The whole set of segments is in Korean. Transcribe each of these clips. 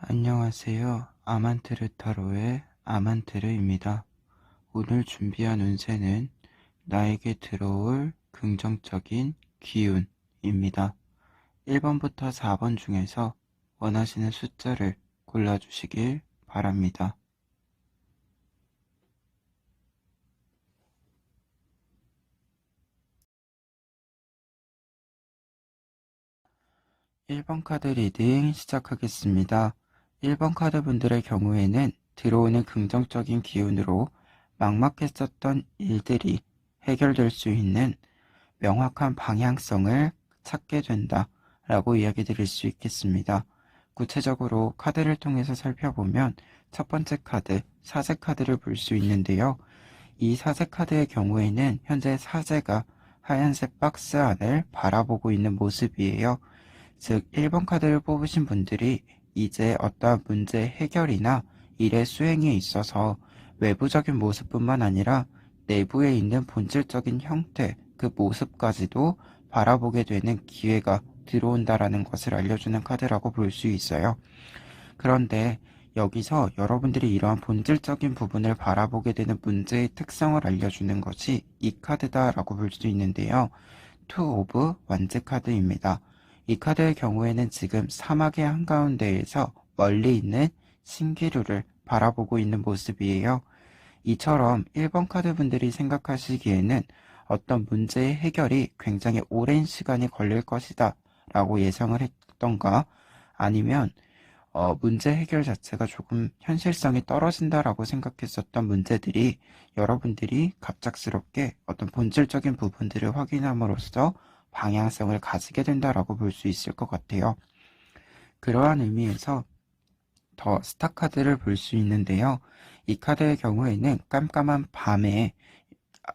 안녕하세요. 아만트르 타로의 아만트르입니다. 오늘 준비한 운세는 나에게 들어올 긍정적인 기운입니다. 1번부터 4번 중에서 원하시는 숫자를 골라주시길 바랍니다. 1번 카드 리딩 시작하겠습니다. 1번 카드 분들의 경우에는 들어오는 긍정적인 기운으로 막막했었던 일들이 해결될 수 있는 명확한 방향성을 찾게 된다 라고 이야기 드릴 수 있겠습니다. 구체적으로 카드를 통해서 살펴보면 첫 번째 카드, 사제 카드를 볼 수 있는데요. 이 사제 카드의 경우에는 현재 사제가 하얀색 박스 안을 바라보고 있는 모습이에요. 즉 1번 카드를 뽑으신 분들이 이제 어떠한 문제 해결이나 일의 수행에 있어서 외부적인 모습뿐만 아니라 내부에 있는 본질적인 형태, 그 모습까지도 바라보게 되는 기회가 들어온다라는 것을 알려주는 카드라고 볼 수 있어요. 그런데 여기서 여러분들이 이러한 본질적인 부분을 바라보게 되는 문제의 특성을 알려주는 것이 이 카드다라고 볼 수 있는데요. 투 오브 완즈 카드입니다. 이 카드의 경우에는 지금 사막의 한가운데에서 멀리 있는 신기루를 바라보고 있는 모습이에요. 이처럼 1번 카드 분들이 생각하시기에는 어떤 문제의 해결이 굉장히 오랜 시간이 걸릴 것이다 라고 예상을 했던가, 아니면 문제 해결 자체가 조금 현실성이 떨어진다라고 생각했었던 문제들이 여러분들이 갑작스럽게 어떤 본질적인 부분들을 확인함으로써 방향성을 가지게 된다라고 볼 수 있을 것 같아요. 그러한 의미에서 더 스타 카드를 볼 수 있는데요. 이 카드의 경우에는 깜깜한 밤에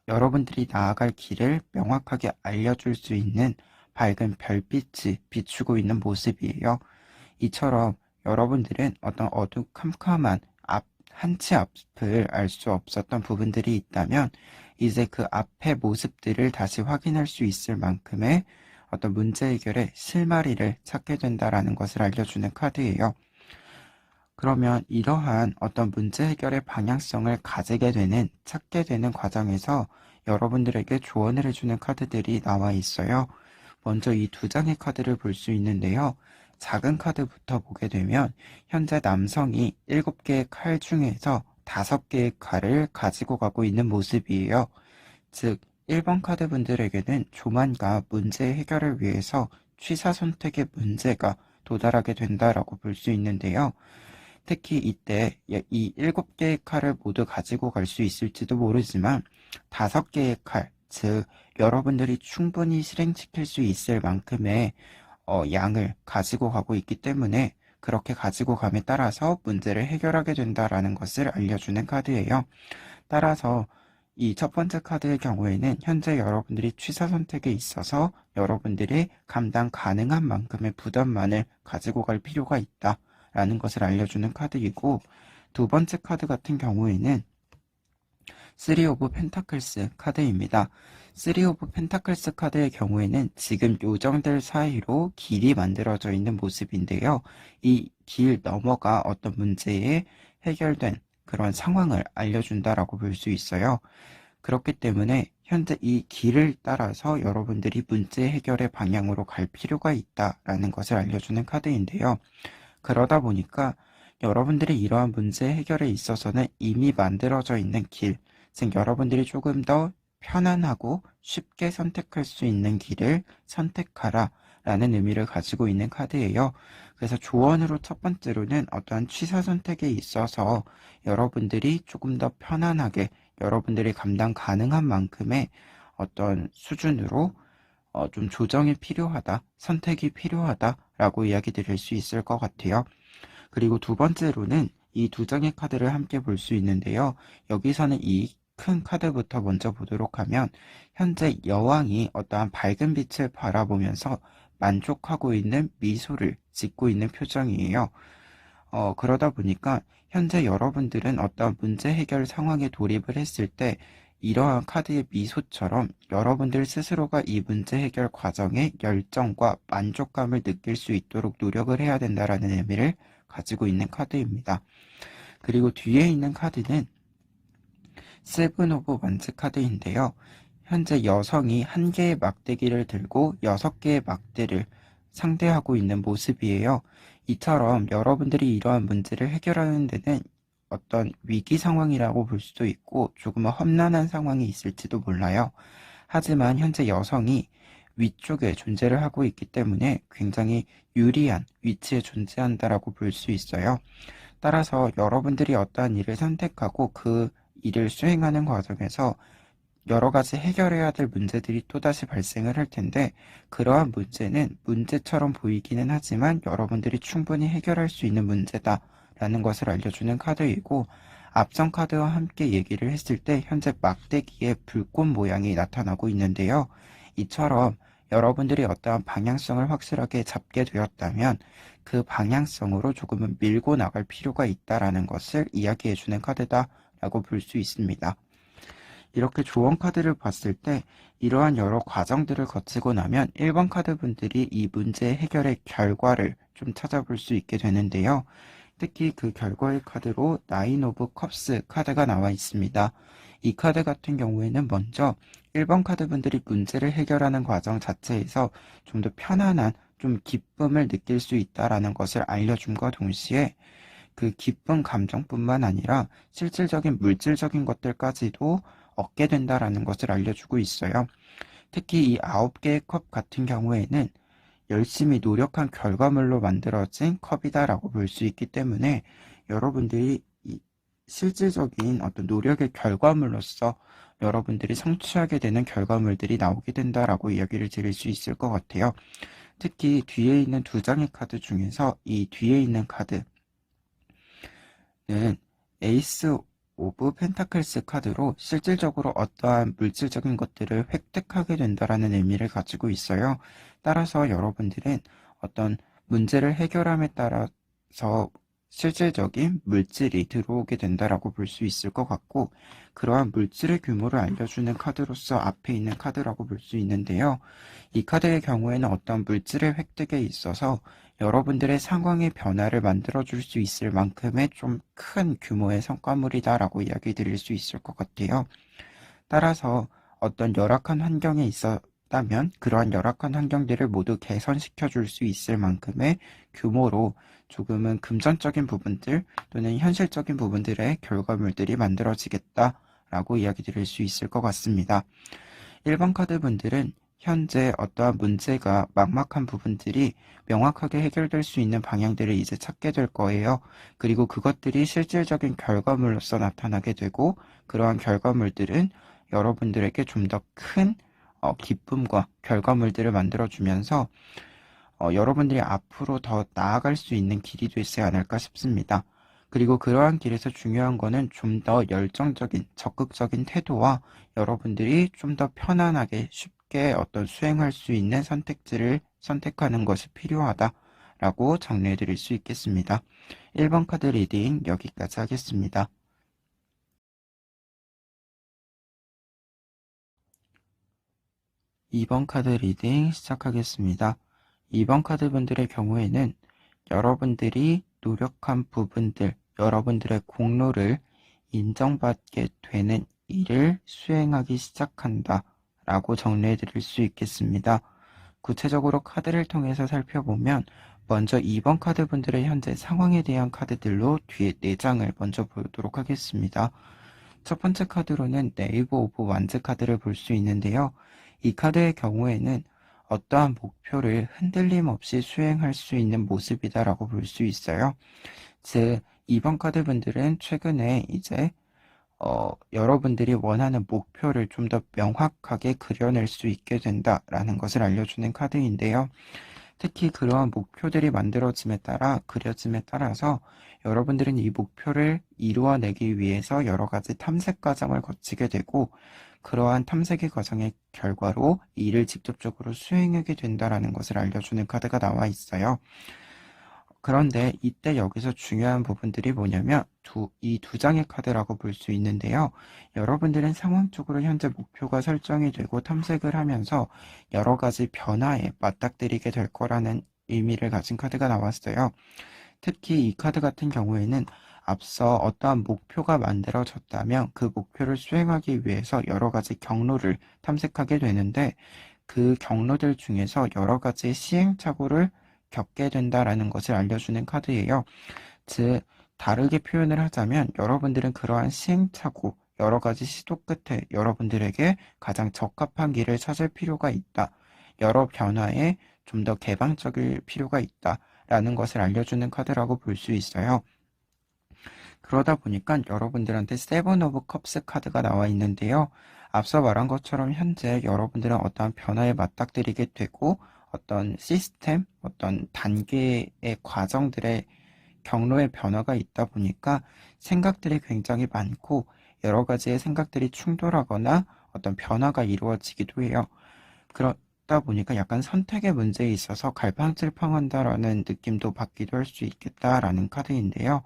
여러분들이 나아갈 길을 명확하게 알려줄 수 있는 밝은 별빛이 비추고 있는 모습이에요. 이처럼 여러분들은 어떤 어두컴컴한 한치 앞을 알 수 없었던 부분들이 있다면 이제 그 앞의 모습들을 다시 확인할 수 있을 만큼의 어떤 문제 해결의 실마리를 찾게 된다라는 것을 알려주는 카드예요. 그러면 이러한 어떤 문제 해결의 방향성을 가지게 되는, 찾게 되는 과정에서 여러분들에게 조언을 해주는 카드들이 나와 있어요. 먼저 이 두 장의 카드를 볼 수 있는데요. 작은 카드부터 보게 되면 현재 남성이 7개의 칼 중에서 5개의 칼을 가지고 가고 있는 모습이에요. 즉 1번 카드 분들에게는 조만간 문제 해결을 위해서 취사 선택의 문제가 도달하게 된다라고 볼 수 있는데요. 특히 이때 이 7개의 칼을 모두 가지고 갈 수 있을지도 모르지만 5개의 칼, 즉 여러분들이 충분히 실행시킬 수 있을 만큼의 양을 가지고 가고 있기 때문에 그렇게 가지고 감에 따라서 문제를 해결하게 된다라는 것을 알려주는 카드예요. 따라서 이 첫 번째 카드의 경우에는 현재 여러분들이 취사 선택에 있어서 여러분들이 감당 가능한 만큼의 부담만을 가지고 갈 필요가 있다라는 것을 알려주는 카드이고, 두 번째 카드 같은 경우에는 3 오브 펜타클스 카드입니다. 3 오브 펜타클스 카드의 경우에는 지금 요정들 사이로 길이 만들어져 있는 모습인데요. 이 길 너머가 어떤 문제에 해결된 그런 상황을 알려준다라고 볼 수 있어요. 그렇기 때문에 현재 이 길을 따라서 여러분들이 문제 해결의 방향으로 갈 필요가 있다라는 것을 알려주는 카드인데요. 그러다 보니까 여러분들이 이러한 문제 해결에 있어서는 이미 만들어져 있는 길, 즉 여러분들이 조금 더 편안하고 쉽게 선택할 수 있는 길을 선택하라 라는 의미를 가지고 있는 카드예요. 그래서 조언으로 첫 번째로는 어떠한 취사 선택에 있어서 여러분들이 조금 더 편안하게 여러분들이 감당 가능한 만큼의 어떤 수준으로 좀 조정이 필요하다, 선택이 필요하다라고 이야기 드릴 수 있을 것 같아요. 그리고 두 번째로는 이 두 장의 카드를 함께 볼 수 있는데요. 여기서는 이 큰 카드부터 먼저 보도록 하면 현재 여왕이 어떠한 밝은 빛을 바라보면서 만족하고 있는 미소를 짓고 있는 표정이에요. 그러다 보니까 현재 여러분들은 어떤 문제 해결 상황에 돌입을 했을 때 이러한 카드의 미소처럼 여러분들 스스로가 이 문제 해결 과정에 열정과 만족감을 느낄 수 있도록 노력을 해야 된다라는 의미를 가지고 있는 카드입니다. 그리고 뒤에 있는 카드는 세븐 오브 원즈 카드인데요. 현재 여성이 한 개의 막대기를 들고 6개의 막대를 상대하고 있는 모습이에요. 이처럼 여러분들이 이러한 문제를 해결하는 데는 어떤 위기 상황이라고 볼 수도 있고 조금은 험난한 상황이 있을지도 몰라요. 하지만 현재 여성이 위쪽에 존재를 하고 있기 때문에 굉장히 유리한 위치에 존재한다라고 볼 수 있어요. 따라서 여러분들이 어떠한 일을 선택하고 그 일을 수행하는 과정에서 여러 가지 해결해야 될 문제들이 또다시 발생을 할 텐데, 그러한 문제는 문제처럼 보이기는 하지만 여러분들이 충분히 해결할 수 있는 문제다라는 것을 알려주는 카드이고, 앞선 카드와 함께 얘기를 했을 때 현재 막대기에 불꽃 모양이 나타나고 있는데요. 이처럼 여러분들이 어떠한 방향성을 확실하게 잡게 되었다면 그 방향성으로 조금은 밀고 나갈 필요가 있다라는 것을 이야기해주는 카드다라고 볼 수 있습니다. 이렇게 조언 카드를 봤을 때 이러한 여러 과정들을 거치고 나면 1번 카드 분들이 이 문제 해결의 결과를 좀 찾아볼 수 있게 되는데요. 특히 그 결과의 카드로 나인 오브 컵스 카드가 나와 있습니다. 이 카드 같은 경우에는 먼저 1번 카드 분들이 문제를 해결하는 과정 자체에서 좀 더 편안한 좀 기쁨을 느낄 수 있다라는 것을 알려줌과 동시에 그 기쁜 감정뿐만 아니라 실질적인 물질적인 것들까지도 얻게 된다라는 것을 알려주고 있어요. 특히 이 9개의 컵 같은 경우에는 열심히 노력한 결과물로 만들어진 컵이다라고 볼 수 있기 때문에 여러분들이 이 실질적인 어떤 노력의 결과물로서 여러분들이 성취하게 되는 결과물들이 나오게 된다라고 이야기를 드릴 수 있을 것 같아요. 특히 뒤에 있는 2장의 카드 중에서 이 뒤에 있는 카드는 에이스 오브 펜타클스 카드로 실질적으로 어떠한 물질적인 것들을 획득하게 된다라는 의미를 가지고 있어요. 따라서 여러분들은 어떤 문제를 해결함에 따라서 실질적인 물질이 들어오게 된다라고 볼 수 있을 것 같고, 그러한 물질의 규모를 알려주는 카드로서 앞에 있는 카드라고 볼 수 있는데요. 이 카드의 경우에는 어떤 물질의 획득에 있어서 여러분들의 상황의 변화를 만들어줄 수 있을 만큼의 좀 큰 규모의 성과물이다라고 이야기 드릴 수 있을 것 같아요. 따라서 어떤 열악한 환경에 있었다면 그러한 열악한 환경들을 모두 개선시켜 줄 수 있을 만큼의 규모로 조금은 금전적인 부분들 또는 현실적인 부분들의 결과물들이 만들어지겠다라고 이야기 드릴 수 있을 것 같습니다. 1번 카드 분들은 현재 어떠한 문제가 막막한 부분들이 명확하게 해결될 수 있는 방향들을 이제 찾게 될 거예요. 그리고 그것들이 실질적인 결과물로서 나타나게 되고, 그러한 결과물들은 여러분들에게 좀 더 큰 기쁨과 결과물들을 만들어주면서 여러분들이 앞으로 더 나아갈 수 있는 길이 되지 않을까 싶습니다. 그리고 그러한 길에서 중요한 거는 좀 더 열정적인, 적극적인 태도와 여러분들이 좀 더 편안하게 쉽게 어떤 수행할 수 있는 선택지를 선택하는 것이 필요하다라고 정리해 드릴 수 있겠습니다. 1번 카드 리딩 여기까지 하겠습니다. 2번 카드 리딩 시작하겠습니다. 2번 카드 분들의 경우에는 여러분들이 노력한 부분들, 여러분들의 공로를 인정받게 되는 일을 수행하기 시작한다 라고 정리해 드릴 수 있겠습니다. 구체적으로 카드를 통해서 살펴보면 먼저 2번 카드 분들의 현재 상황에 대한 카드들로 뒤에 4장을 먼저 보도록 하겠습니다. 첫 번째 카드로는 네이버 오브 완즈 카드를 볼 수 있는데요. 이 카드의 경우에는 어떠한 목표를 흔들림 없이 수행할 수 있는 모습이다라고 볼 수 있어요. 즉, 2번 카드 분들은 최근에 이제 여러분들이 원하는 목표를 좀 더 명확하게 그려낼 수 있게 된다라는 것을 알려주는 카드인데요. 특히 그러한 목표들이 그려짐에 따라서 여러분들은 이 목표를 이루어내기 위해서 여러 가지 탐색 과정을 거치게 되고, 그러한 탐색의 과정의 결과로 이를 직접적으로 수행하게 된다라는 것을 알려주는 카드가 나와 있어요. 그런데 이때 여기서 중요한 부분들이 뭐냐면 이 2장의 카드라고 볼 수 있는데요. 여러분들은 상황적으로 현재 목표가 설정이 되고 탐색을 하면서 여러 가지 변화에 맞닥뜨리게 될 거라는 의미를 가진 카드가 나왔어요. 특히 이 카드 같은 경우에는 앞서 어떠한 목표가 만들어졌다면 그 목표를 수행하기 위해서 여러 가지 경로를 탐색하게 되는데 그 경로들 중에서 여러 가지 시행착오를 겪게 된다라는 것을 알려주는 카드예요. 즉, 다르게 표현을 하자면 여러분들은 그러한 시행착오, 여러 가지 시도 끝에 여러분들에게 가장 적합한 길을 찾을 필요가 있다. 여러 변화에 좀 더 개방적일 필요가 있다. 라는 것을 알려주는 카드라고 볼 수 있어요. 그러다 보니까 여러분들한테 세븐 오브 컵스 카드가 나와 있는데요. 앞서 말한 것처럼 현재 여러분들은 어떠한 변화에 맞닥뜨리게 되고 어떤 시스템, 어떤 단계의 과정들의 경로의 변화가 있다 보니까 생각들이 굉장히 많고 여러 가지의 생각들이 충돌하거나 어떤 변화가 이루어지기도 해요. 그러다 보니까 약간 선택의 문제에 있어서 갈팡질팡한다라는 느낌도 받기도 할 수 있겠다라는 카드인데요.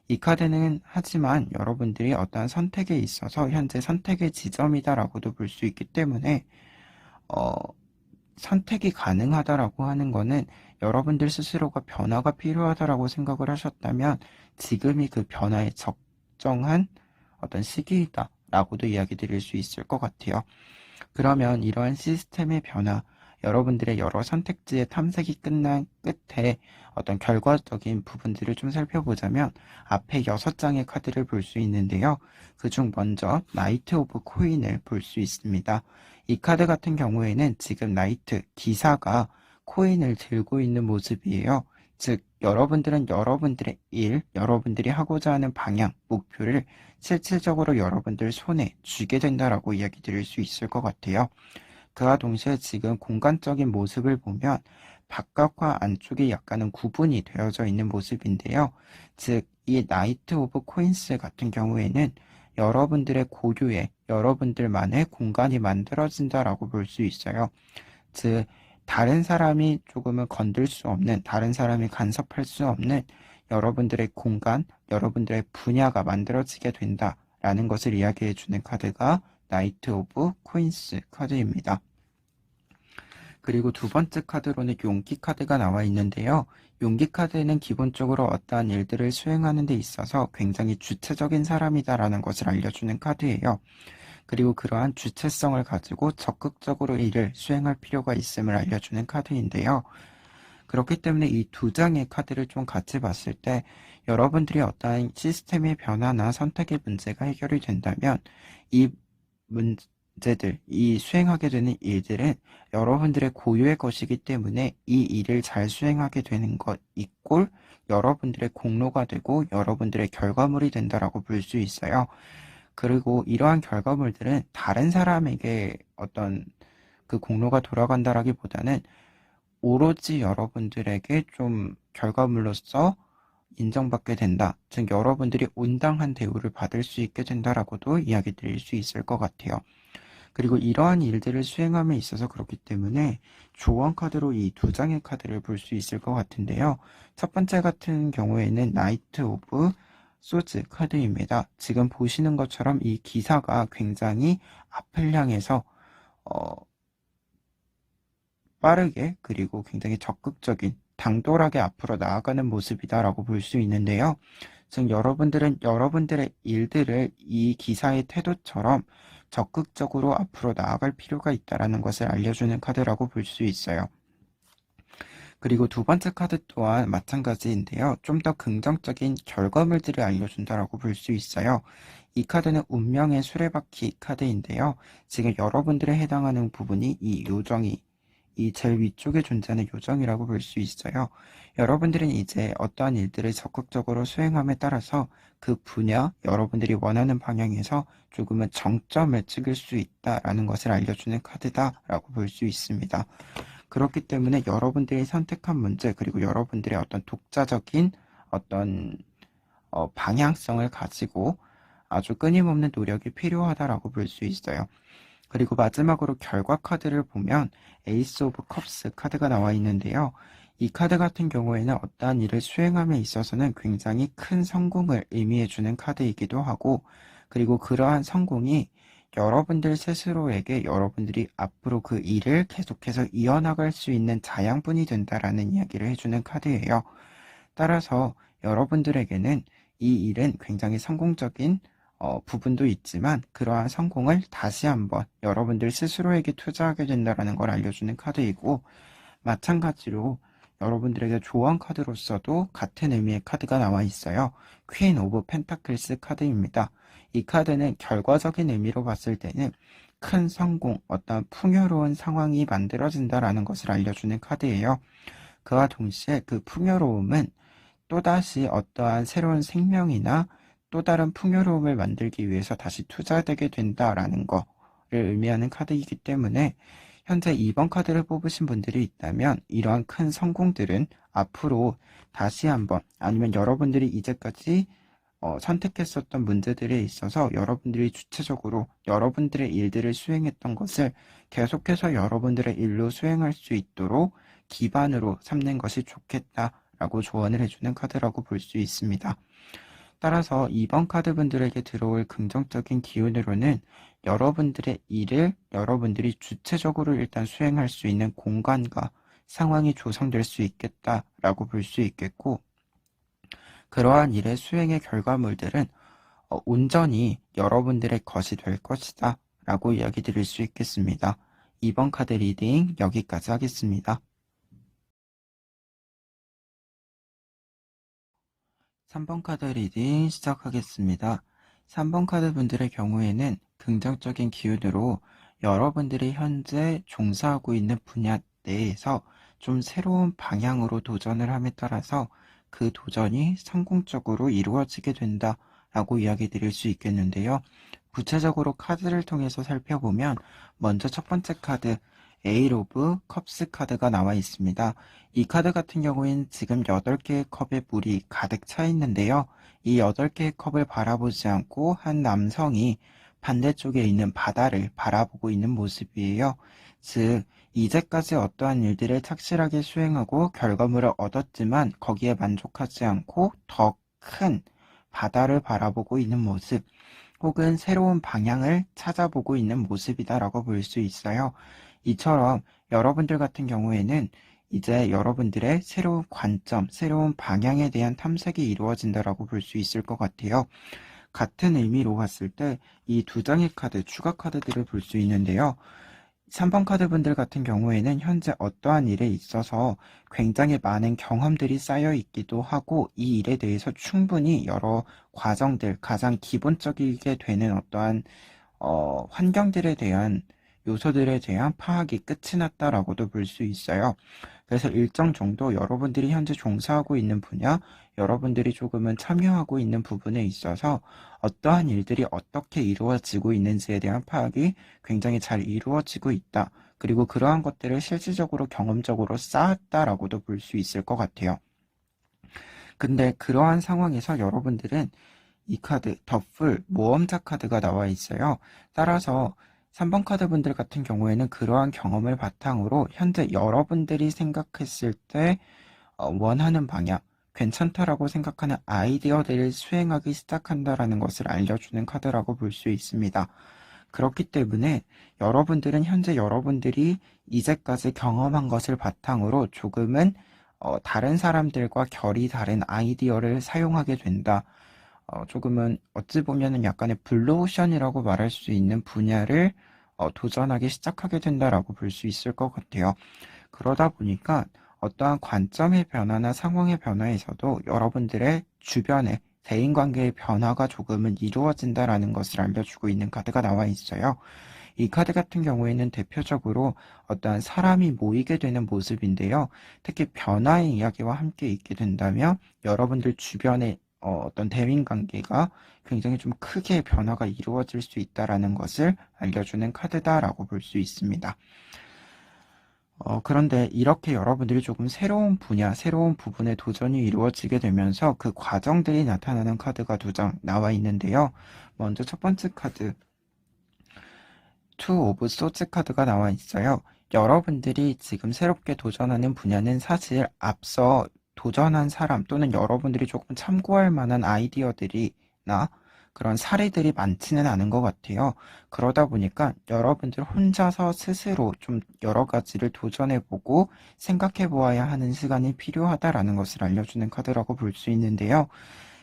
이 카드는 하지만 여러분들이 어떠한 선택에 있어서 현재 선택의 지점이다라고도 볼 수 있기 때문에 어, 선택이 가능하다라고 하는 거는 여러분들 스스로가 변화가 필요하다라고 생각을 하셨다면 지금이 그 변화에 적정한 어떤 시기이다라고도 이야기 드릴 수 있을 것 같아요. 그러면 이러한 시스템의 변화, 여러분들의 여러 선택지의 탐색이 끝난 끝에 어떤 결과적인 부분들을 좀 살펴보자면 앞에 6장의 카드를 볼 수 있는데요. 그중 먼저 나이트 오브 코인을 볼 수 있습니다. 이 카드 같은 경우에는 지금 나이트, 기사가 코인을 들고 있는 모습이에요. 즉, 여러분들은 여러분들의 일, 여러분들이 하고자 하는 방향, 목표를 실질적으로 여러분들 손에 쥐게 된다라고 이야기 드릴 수 있을 것 같아요. 그와 동시에 지금 공간적인 모습을 보면 바깥과 안쪽이 약간은 구분이 되어져 있는 모습인데요. 즉, 이 나이트 오브 코인스 같은 경우에는 여러분들의 고유의 여러분들만의 공간이 만들어진다라고 볼 수 있어요. 즉, 다른 사람이 조금은 건들 수 없는, 다른 사람이 간섭할 수 없는 여러분들의 공간, 여러분들의 분야가 만들어지게 된다라는 것을 이야기해 주는 카드가 나이트 오브 코인스 카드입니다. 그리고 두 번째 카드로는 용기 카드가 나와 있는데요. 용기 카드는 기본적으로 어떠한 일들을 수행하는 데 있어서 굉장히 주체적인 사람이다라는 것을 알려주는 카드예요. 그리고 그러한 주체성을 가지고 적극적으로 일을 수행할 필요가 있음을 알려주는 카드인데요. 그렇기 때문에 이 두 장의 카드를 좀 같이 봤을 때 여러분들이 어떠한 시스템의 변화나 선택의 문제가 해결이 된다면 이 문제들, 이 수행하게 되는 일들은 여러분들의 고유의 것이기 때문에 이 일을 잘 수행하게 되는 것 이꼴 여러분들의 공로가 되고 여러분들의 결과물이 된다라고 볼 수 있어요. 그리고 이러한 결과물들은 다른 사람에게 어떤 그 공로가 돌아간다라기보다는 오로지 여러분들에게 좀 결과물로서 인정받게 된다. 즉, 여러분들이 온당한 대우를 받을 수 있게 된다라고도 이야기 드릴 수 있을 것 같아요. 그리고 이러한 일들을 수행함에 있어서 그렇기 때문에 조언 카드로 이 두 장의 카드를 볼 수 있을 것 같은데요. 첫 번째 같은 경우에는 나이트 오브 소즈 카드입니다. 지금 보시는 것처럼 이 기사가 굉장히 앞을 향해서 빠르게 그리고 굉장히 적극적인 당돌하게 앞으로 나아가는 모습이다라고 볼 수 있는데요. 즉 여러분들은 여러분들의 일들을 이 기사의 태도처럼 적극적으로 앞으로 나아갈 필요가 있다는 것을 알려주는 카드라고 볼 수 있어요. 그리고 두 번째 카드 또한 마찬가지인데요. 좀 더 긍정적인 결과물들을 알려준다라고 볼 수 있어요. 이 카드는 운명의 수레바퀴 카드인데요. 지금 여러분들에 해당하는 부분이 이 요정이 이 제일 위쪽에 존재하는 요정이라고 볼 수 있어요. 여러분들은 이제 어떠한 일들을 적극적으로 수행함에 따라서 그 분야, 여러분들이 원하는 방향에서 조금은 정점을 찍을 수 있다라는 것을 알려주는 카드다라고 볼 수 있습니다. 그렇기 때문에 여러분들이 선택한 문제, 그리고 여러분들의 어떤 독자적인 어떤 방향성을 가지고 아주 끊임없는 노력이 필요하다라고 볼 수 있어요. 그리고 마지막으로 결과 카드를 보면 에이스 오브 컵스 카드가 나와 있는데요. 이 카드 같은 경우에는 어떠한 일을 수행함에 있어서는 굉장히 큰 성공을 의미해주는 카드이기도 하고, 그리고 그러한 성공이 여러분들 스스로에게 여러분들이 앞으로 그 일을 계속해서 이어나갈 수 있는 자양분이 된다라는 이야기를 해주는 카드예요. 따라서 여러분들에게는 이 일은 굉장히 성공적인 부분도 있지만 그러한 성공을 다시 한번 여러분들 스스로에게 투자하게 된다는 걸 알려주는 카드이고, 마찬가지로 여러분들에게 조언 카드로서도 같은 의미의 카드가 나와 있어요. 퀸 오브 펜타클스 카드입니다. 이 카드는 결과적인 의미로 봤을 때는 큰 성공, 어떤 풍요로운 상황이 만들어진다라는 것을 알려주는 카드예요. 그와 동시에 그 풍요로움은 또다시 어떠한 새로운 생명이나 또 다른 풍요로움을 만들기 위해서 다시 투자되게 된다라는 거를 의미하는 카드이기 때문에, 현재 2번 카드를 뽑으신 분들이 있다면 이러한 큰 성공들은 앞으로 다시 한번, 아니면 여러분들이 이제까지 선택했었던 문제들에 있어서 여러분들이 주체적으로 여러분들의 일들을 수행했던 것을 계속해서 여러분들의 일로 수행할 수 있도록 기반으로 삼는 것이 좋겠다라고 조언을 해주는 카드라고 볼 수 있습니다. 따라서 2번 카드 분들에게 들어올 긍정적인 기운으로는 여러분들의 일을 여러분들이 주체적으로 일단 수행할 수 있는 공간과 상황이 조성될 수 있겠다라고 볼 수 있겠고, 그러한 일의 수행의 결과물들은 온전히 여러분들의 것이 될 것이다 라고 이야기 드릴 수 있겠습니다. 2번 카드 리딩 여기까지 하겠습니다. 3번 카드 리딩 시작하겠습니다. 3번 카드 분들의 경우에는 긍정적인 기운으로 여러분들이 현재 종사하고 있는 분야 내에서 좀 새로운 방향으로 도전을 함에 따라서 그 도전이 성공적으로 이루어지게 된다라고 이야기 드릴 수 있겠는데요. 구체적으로 카드를 통해서 살펴보면 먼저 첫 번째 카드 에잇 오브 컵스 카드가 나와 있습니다. 이 카드 같은 경우에는 지금 8개의 컵에 물이 가득 차 있는데요. 이 8개의 컵을 바라보지 않고 한 남성이 반대쪽에 있는 바다를 바라보고 있는 모습이에요. 즉, 이제까지 어떠한 일들을 착실하게 수행하고 결과물을 얻었지만 거기에 만족하지 않고 더 큰 바다를 바라보고 있는 모습, 혹은 새로운 방향을 찾아보고 있는 모습이다라고 볼 수 있어요. 이처럼 여러분들 같은 경우에는 이제 여러분들의 새로운 관점, 새로운 방향에 대한 탐색이 이루어진다라고 볼 수 있을 것 같아요. 같은 의미로 봤을 때 이 두 장의 카드, 추가 카드들을 볼 수 있는데요. 3번 카드 분들 같은 경우에는 현재 어떠한 일에 있어서 굉장히 많은 경험들이 쌓여 있기도 하고, 이 일에 대해서 충분히 여러 과정들, 가장 기본적이게 되는 어떠한 환경들에 대한 요소들에 대한 파악이 끝이 났다라고도 볼 수 있어요. 그래서 일정 정도 여러분들이 현재 종사하고 있는 분야, 여러분들이 조금은 참여하고 있는 부분에 있어서 어떠한 일들이 어떻게 이루어지고 있는지에 대한 파악이 굉장히 잘 이루어지고 있다. 그리고 그러한 것들을 실질적으로 경험적으로 쌓았다라고도 볼 수 있을 것 같아요. 근데 그러한 상황에서 여러분들은 이 카드, 더풀, 모험자 카드가 나와 있어요. 따라서 3번 카드 분들 같은 경우에는 그러한 경험을 바탕으로 현재 여러분들이 생각했을 때 원하는 방향, 괜찮다라고 생각하는 아이디어들을 수행하기 시작한다라는 것을 알려주는 카드라고 볼 수 있습니다. 그렇기 때문에 여러분들은 현재 여러분들이 이제까지 경험한 것을 바탕으로 조금은 다른 사람들과 결이 다른 아이디어를 사용하게 된다. 조금은 어찌 보면은 약간의 블루오션이라고 말할 수 있는 분야를 도전하기 시작하게 된다라고 볼 수 있을 것 같아요. 그러다 보니까 어떠한 관점의 변화나 상황의 변화에서도 여러분들의 주변에 대인관계의 변화가 조금은 이루어진다라는 것을 알려주고 있는 카드가 나와 있어요. 이 카드 같은 경우에는 대표적으로 어떠한 사람이 모이게 되는 모습인데요. 특히 변화의 이야기와 함께 있게 된다면 여러분들 주변에 어떤 대인관계가 굉장히 좀 크게 변화가 이루어질 수 있다라는 것을 알려주는 카드다라고 볼 수 있습니다. 그런데 이렇게 여러분들이 조금 새로운 분야, 새로운 부분에 도전이 이루어지게 되면서 그 과정들이 나타나는 카드가 2장 나와 있는데요. 먼저 첫 번째 카드, 투 오브 소츠 카드가 나와 있어요. 여러분들이 지금 새롭게 도전하는 분야는 사실 앞서 도전한 사람 또는 여러분들이 조금 참고할 만한 아이디어들이나 그런 사례들이 많지는 않은 것 같아요. 그러다 보니까 여러분들 혼자서 스스로 좀 여러 가지를 도전해보고 생각해보아야 하는 시간이 필요하다라는 것을 알려주는 카드라고 볼 수 있는데요.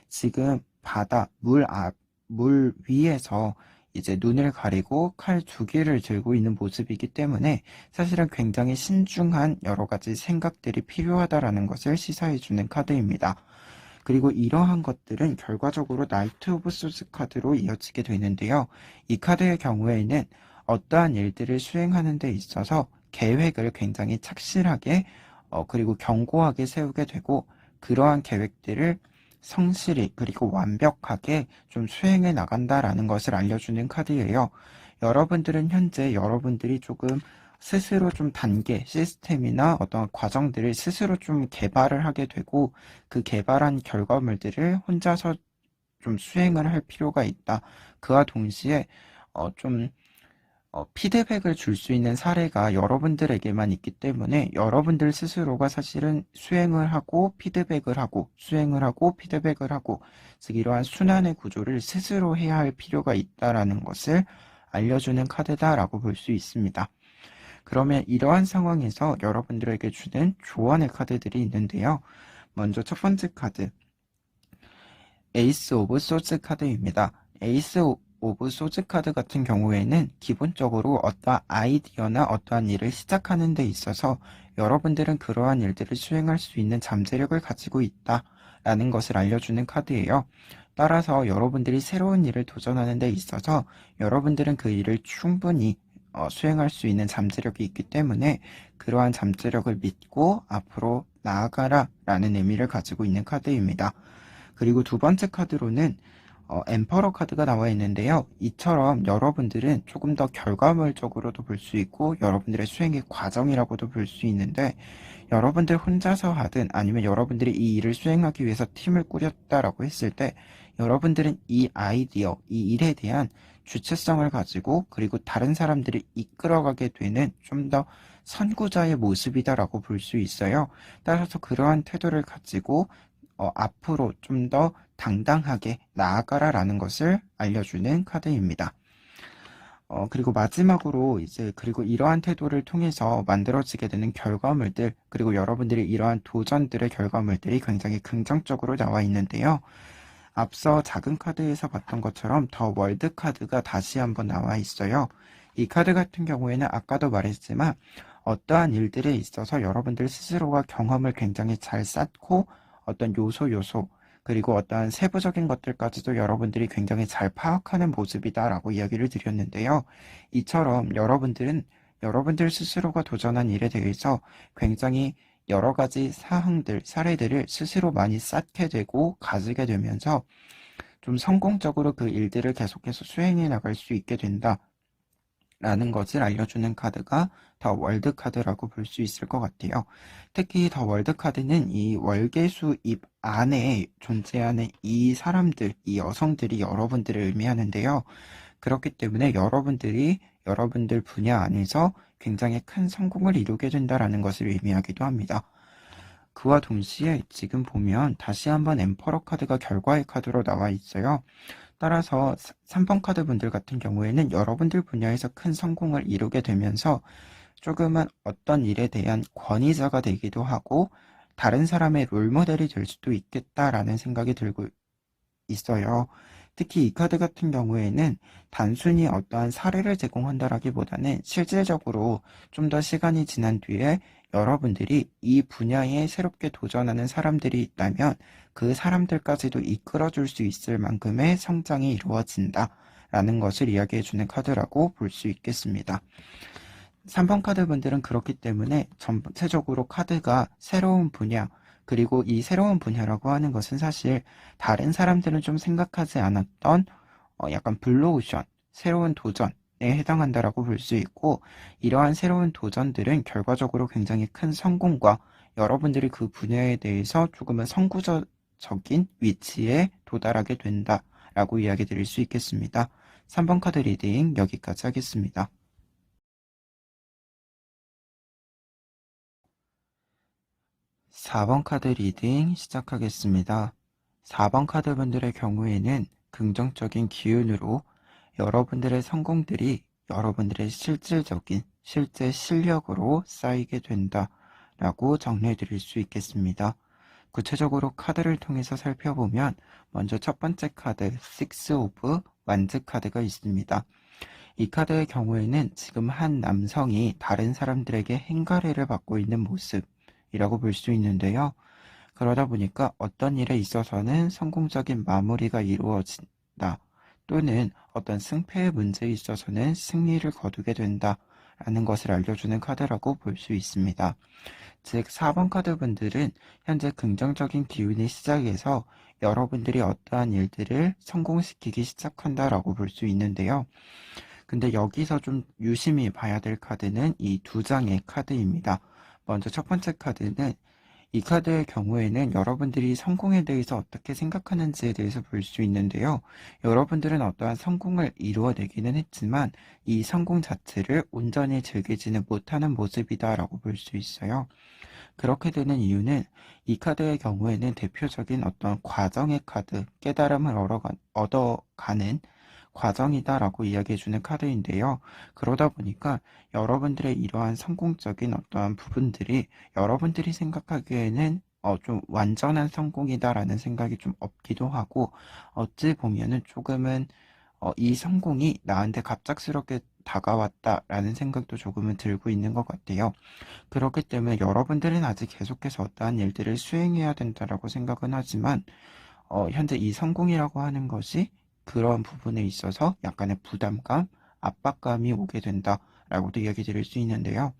지금 바다, 물 위에서 이제 눈을 가리고 칼 두 개를 들고 있는 모습이기 때문에 사실은 굉장히 신중한 여러 가지 생각들이 필요하다라는 것을 시사해주는 카드입니다. 그리고 이러한 것들은 결과적으로 나이트 오브 소스 카드로 이어지게 되는데요. 이 카드의 경우에는 어떠한 일들을 수행하는 데 있어서 계획을 굉장히 착실하게 그리고 견고하게 세우게 되고 그러한 계획들을 성실히 그리고 완벽하게 좀 수행해 나간다라는 것을 알려주는 카드예요. 여러분들은 현재 여러분들이 조금 스스로 좀 단계, 시스템이나 어떤 과정들을 스스로 좀 개발을 하게 되고 그 개발한 결과물들을 혼자서 좀 수행을 할 필요가 있다. 그와 동시에 좀 피드백을 줄 수 있는 사례가 여러분들에게만 있기 때문에 여러분들 스스로가 사실은 수행을 하고 피드백을 하고 수행을 하고 피드백을 하고 즉 이러한 순환의 구조를 스스로 해야 할 필요가 있다라는 것을 알려주는 카드다라고 볼 수 있습니다. 그러면 이러한 상황에서 여러분들에게 주는 조언의 카드들이 있는데요. 먼저 첫 번째 카드, 에이스 오브 소즈 카드입니다. 에이스 오브 소즈 카드 같은 경우에는 기본적으로 어떠한 아이디어나 어떠한 일을 시작하는 데 있어서 여러분들은 그러한 일들을 수행할 수 있는 잠재력을 가지고 있다라는 것을 알려주는 카드예요. 따라서 여러분들이 새로운 일을 도전하는 데 있어서 여러분들은 그 일을 충분히 수행할 수 있는 잠재력이 있기 때문에 그러한 잠재력을 믿고 앞으로 나아가라 라는 의미를 가지고 있는 카드입니다. 그리고 두 번째 카드로는 엠퍼러 카드가 나와 있는데요. 이처럼 여러분들은 조금 더 결과물적으로도 볼 수 있고 여러분들의 수행의 과정이라고도 볼 수 있는데 여러분들 혼자서 하든 아니면 여러분들이 이 일을 수행하기 위해서 팀을 꾸렸다라고 했을 때 여러분들은 이 아이디어, 이 일에 대한 주체성을 가지고 그리고 다른 사람들을 이끌어가게 되는 좀 더 선구자의 모습이다라고 볼 수 있어요. 따라서 그러한 태도를 가지고 앞으로 좀 더 당당하게 나아가라라는 것을 알려주는 카드입니다. 그리고 마지막으로 이제 그리고 이러한 태도를 통해서 만들어지게 되는 결과물들 그리고 여러분들이 이러한 도전들의 결과물들이 굉장히 긍정적으로 나와 있는데요. 앞서 작은 카드에서 봤던 것처럼 더 월드 카드가 다시 한번 나와 있어요. 이 카드 같은 경우에는 아까도 말했지만 어떠한 일들에 있어서 여러분들 스스로가 경험을 굉장히 잘 쌓고 어떤 요소 그리고 어떠한 세부적인 것들까지도 여러분들이 굉장히 잘 파악하는 모습이다라고 이야기를 드렸는데요. 이처럼 여러분들은 여러분들 스스로가 도전한 일에 대해서 굉장히 여러 가지 사례들을 스스로 많이 쌓게 되고 가지게 되면서 좀 성공적으로 그 일들을 계속해서 수행해 나갈 수 있게 된다. 라는 것을 알려주는 카드가 더 월드 카드라고 볼 수 있을 것 같아요. 특히 더 월드 카드는 이 월계수 입 안에 존재하는 이 사람들, 이 여성들이 여러분들을 의미하는데요. 그렇기 때문에 여러분들이 여러분들 분야 안에서 굉장히 큰 성공을 이루게 된다라는 것을 의미하기도 합니다. 그와 동시에 지금 보면 다시 한번 엠퍼러 카드가 결과의 카드로 나와 있어요. 따라서 3번 카드 분들 같은 경우에는 여러분들 분야에서 큰 성공을 이루게 되면서 조금은 어떤 일에 대한 권위자가 되기도 하고 다른 사람의 롤모델이 될 수도 있겠다라는 생각이 들고 있어요. 특히 이 카드 같은 경우에는 단순히 어떠한 사례를 제공한다라기보다는 실질적으로 좀 더 시간이 지난 뒤에 여러분들이 이 분야에 새롭게 도전하는 사람들이 있다면 그 사람들까지도 이끌어줄 수 있을 만큼의 성장이 이루어진다라는 것을 이야기해주는 카드라고 볼 수 있겠습니다. 3번 카드 분들은 그렇기 때문에 전체적으로 카드가 새로운 분야, 그리고 이 새로운 분야라고 하는 것은 사실 다른 사람들은 좀 생각하지 않았던 약간 블루오션, 새로운 도전에 해당한다라고 볼 수 있고 이러한 새로운 도전들은 결과적으로 굉장히 큰 성공과 여러분들이 그 분야에 대해서 조금은 선구자적인 위치에 도달하게 된다라고 이야기 드릴 수 있겠습니다. 3번 카드 리딩 여기까지 하겠습니다. 4번 카드 리딩 시작하겠습니다. 4번 카드 분들의 경우에는 긍정적인 기운으로 여러분들의 성공들이 여러분들의 실제 실력으로 쌓이게 된다라고 정리해 드릴 수 있겠습니다. 구체적으로 카드를 통해서 살펴보면 먼저 첫 번째 카드, 식스 오브 완즈 카드가 있습니다. 이 카드의 경우에는 지금 한 남성이 다른 사람들에게 행가래를 받고 있는 모습이라고 볼 수 있는데요. 그러다 보니까 어떤 일에 있어서는 성공적인 마무리가 이루어진다. 또는 어떤 승패의 문제에 있어서는 승리를 거두게 된다라는 것을 알려주는 카드라고 볼 수 있습니다. 즉 4번 카드 분들은 현재 긍정적인 기운이 시작해서 여러분들이 어떠한 일들을 성공시키기 시작한다라고 볼 수 있는데요. 근데 여기서 좀 유심히 봐야 될 카드는 이 두 장의 카드입니다. 먼저 첫 번째 카드는 이 카드의 경우에는 여러분들이 성공에 대해서 어떻게 생각하는지에 대해서 볼 수 있는데요. 여러분들은 어떠한 성공을 이루어내기는 했지만 이 성공 자체를 온전히 즐기지는 못하는 모습이다라고 볼 수 있어요. 그렇게 되는 이유는 이 카드의 경우에는 대표적인 어떤 과정의 카드, 깨달음을 얻어가는 과정이다라고 이야기해주는 카드인데요. 그러다 보니까 여러분들의 이러한 성공적인 어떠한 부분들이 여러분들이 생각하기에는 좀 완전한 성공이다라는 생각이 좀 없기도 하고 어찌 보면은 조금은 이 성공이 나한테 갑작스럽게 다가왔다라는 생각도 조금은 들고 있는 것 같아요. 그렇기 때문에 여러분들은 아직 계속해서 어떠한 일들을 수행해야 된다라고 생각은 하지만 현재 이 성공이라고 하는 것이 그런 부분에 있어서 약간의 부담감, 압박감이 오게 된다라고도 이야기 드릴 수 있는데요.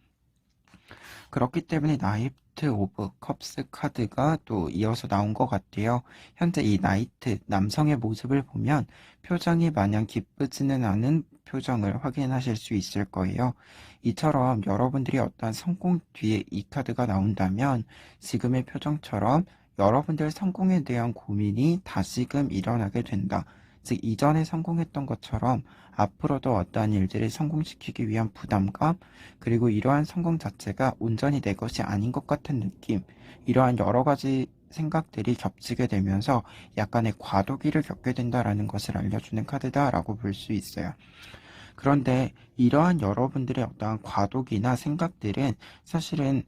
그렇기 때문에 나이트 오브 컵스 카드가 또 이어서 나온 것 같아요. 현재 이 나이트, 남성의 모습을 보면 표정이 마냥 기쁘지는 않은 표정을 확인하실 수 있을 거예요. 이처럼 여러분들이 어떠한 성공 뒤에 이 카드가 나온다면 지금의 표정처럼 여러분들 성공에 대한 고민이 다시금 일어나게 된다. 즉 이전에 성공했던 것처럼 앞으로도 어떠한 일들을 성공시키기 위한 부담감, 그리고 이러한 성공 자체가 온전히 내 것이 아닌 것 같은 느낌, 이러한 여러 가지 생각들이 겹치게 되면서 약간의 과도기를 겪게 된다라는 것을 알려주는 카드다라고 볼 수 있어요. 그런데 이러한 여러분들의 어떠한 과도기나 생각들은 사실은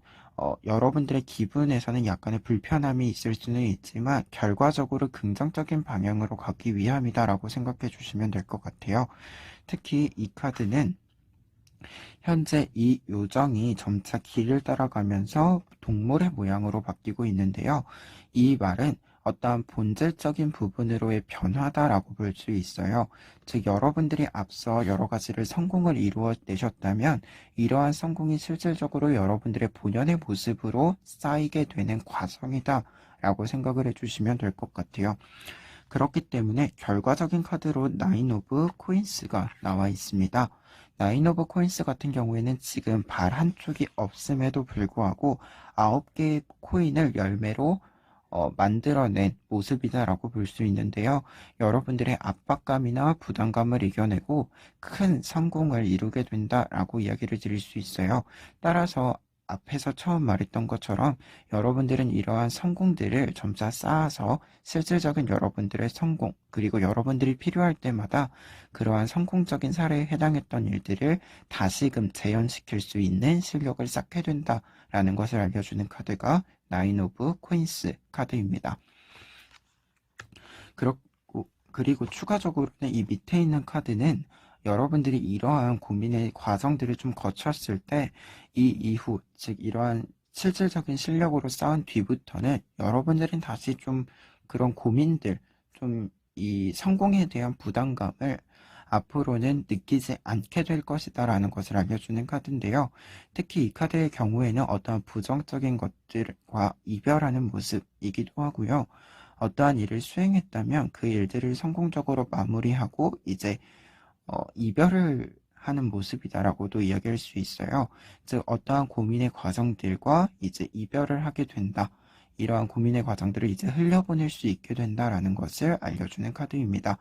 여러분들의 기분에서는 약간의 불편함이 있을 수는 있지만 결과적으로 긍정적인 방향으로 가기 위함이다라고 생각해 주시면 될 것 같아요. 특히 이 카드는 현재 이 요정이 점차 길을 따라가면서 동물의 모양으로 바뀌고 있는데요. 이 말은 어떠한 본질적인 부분으로의 변화다라고 볼 수 있어요. 즉 여러분들이 앞서 여러 가지를 성공을 이루어내셨다면 이러한 성공이 실질적으로 여러분들의 본연의 모습으로 쌓이게 되는 과정이다 라고 생각을 해주시면 될 것 같아요. 그렇기 때문에 결과적인 카드로 나인 오브 코인스가 나와 있습니다. 나인 오브 코인스 같은 경우에는 지금 발 한쪽이 없음에도 불구하고 9개의 코인을 열매로 만들어낸 모습이다라고 볼 수 있는데요. 여러분들의 압박감이나 부담감을 이겨내고 큰 성공을 이루게 된다라고 이야기를 드릴 수 있어요. 따라서 앞에서 처음 말했던 것처럼 여러분들은 이러한 성공들을 점차 쌓아서 실질적인 여러분들의 성공, 그리고 여러분들이 필요할 때마다 그러한 성공적인 사례에 해당했던 일들을 다시금 재현시킬 수 있는 실력을 쌓게 된다라는 것을 알려주는 카드가 나인 오브 코인스 카드입니다. 그리고 추가적으로는 이 밑에 있는 카드는 여러분들이 이러한 고민의 과정들을 좀 거쳤을 때 이 이후, 즉 이러한 실질적인 실력으로 쌓은 뒤부터는 여러분들은 다시 좀 그런 고민들, 좀 이 성공에 대한 부담감을 앞으로는 느끼지 않게 될 것이다 라는 것을 알려주는 카드인데요. 특히 이 카드의 경우에는 어떠한 부정적인 것들과 이별하는 모습이기도 하고요. 어떠한 일을 수행했다면 그 일들을 성공적으로 마무리하고 이제 이별을 하는 모습이다라고도 이야기할 수 있어요. 즉 어떠한 고민의 과정들과 이제 이별을 하게 된다. 이러한 고민의 과정들을 이제 흘려보낼 수 있게 된다라는 것을 알려주는 카드입니다.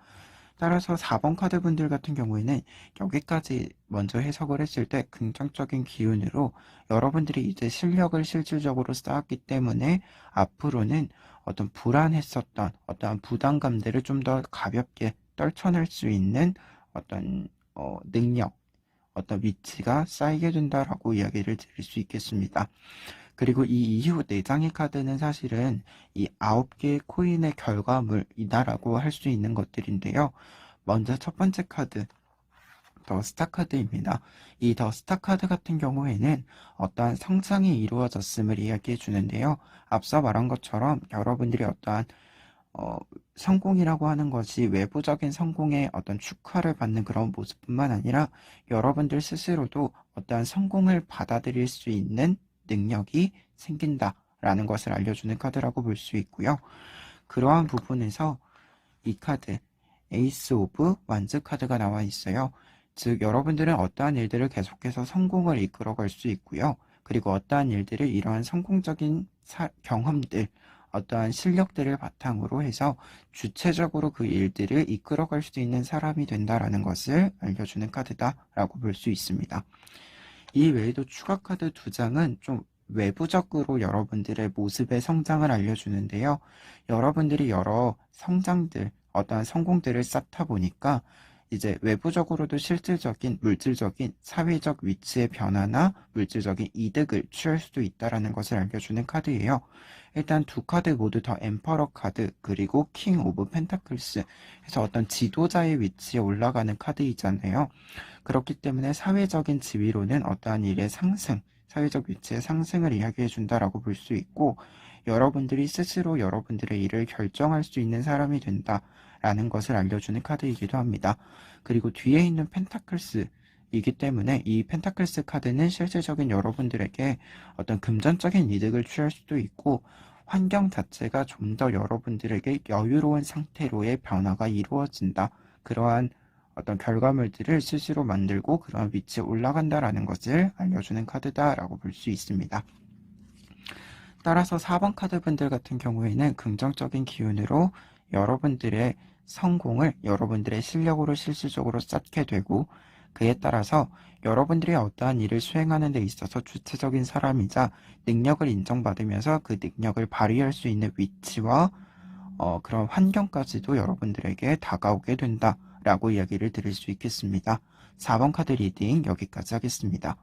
따라서 4번 카드 분들 같은 경우에는 여기까지 먼저 해석을 했을 때 긍정적인 기운으로 여러분들이 이제 실력을 실질적으로 쌓았기 때문에 앞으로는 어떤 불안했었던 어떠한 부담감들을 좀 더 가볍게 떨쳐낼 수 있는 어떤 능력, 어떤 위치가 쌓이게 된다라고 이야기를 드릴 수 있겠습니다. 그리고 이 이후 4장의 카드는 사실은 이 9개의 코인의 결과물이다라고 할 수 있는 것들인데요. 먼저 첫 번째 카드, 더 스타 카드입니다. 이 더 스타 카드 같은 경우에는 어떠한 성장이 이루어졌음을 이야기해 주는데요. 앞서 말한 것처럼 여러분들이 어떠한 성공이라고 하는 것이 외부적인 성공에 어떤 축하를 받는 그런 모습뿐만 아니라 여러분들 스스로도 어떠한 성공을 받아들일 수 있는 능력이 생긴다라는 것을 알려주는 카드라고 볼 수 있고요. 그러한 부분에서 이 카드, 에이스 오브 완즈 카드가 나와 있어요. 즉 여러분들은 어떠한 일들을 계속해서 성공을 이끌어갈 수 있고요. 그리고 어떠한 일들을 이러한 성공적인 경험들, 어떠한 실력들을 바탕으로 해서 주체적으로 그 일들을 이끌어갈 수 있는 사람이 된다라는 것을 알려주는 카드다라고 볼 수 있습니다. 이 외에도 추가 카드 2장은 좀 외부적으로 여러분들의 모습의 성장을 알려주는데요. 여러분들이 여러 성장들, 어떠한 성공들을 쌓다 보니까 이제 외부적으로도 실질적인 물질적인 사회적 위치의 변화나 물질적인 이득을 취할 수도 있다는 것을 알려주는 카드예요. 일단 두 카드 모두 더 엠퍼러 카드 그리고 킹 오브 펜타클스 해서 어떤 지도자의 위치에 올라가는 카드이잖아요. 그렇기 때문에 사회적인 지위로는 어떠한 일의 상승, 사회적 위치의 상승을 이야기해 준다라고 볼 수 있고 여러분들이 스스로 여러분들의 일을 결정할 수 있는 사람이 된다라는 것을 알려주는 카드이기도 합니다. 그리고 뒤에 있는 펜타클스 이기 때문에 이 펜타클스 카드는 실질적인 여러분들에게 어떤 금전적인 이득을 취할 수도 있고 환경 자체가 좀 더 여러분들에게 여유로운 상태로의 변화가 이루어진다. 그러한 어떤 결과물들을 스스로 만들고 그러한 위치에 올라간다라는 것을 알려주는 카드다라고 볼 수 있습니다. 따라서 4번 카드 분들 같은 경우에는 긍정적인 기운으로 여러분들의 성공을 여러분들의 실력으로 실질적으로 쌓게 되고 그에 따라서 여러분들이 어떠한 일을 수행하는 데 있어서 주체적인 사람이자 능력을 인정받으면서 그 능력을 발휘할 수 있는 위치와 그런 환경까지도 여러분들에게 다가오게 된다라고 이야기를 드릴 수 있겠습니다. 4번 카드 리딩 여기까지 하겠습니다.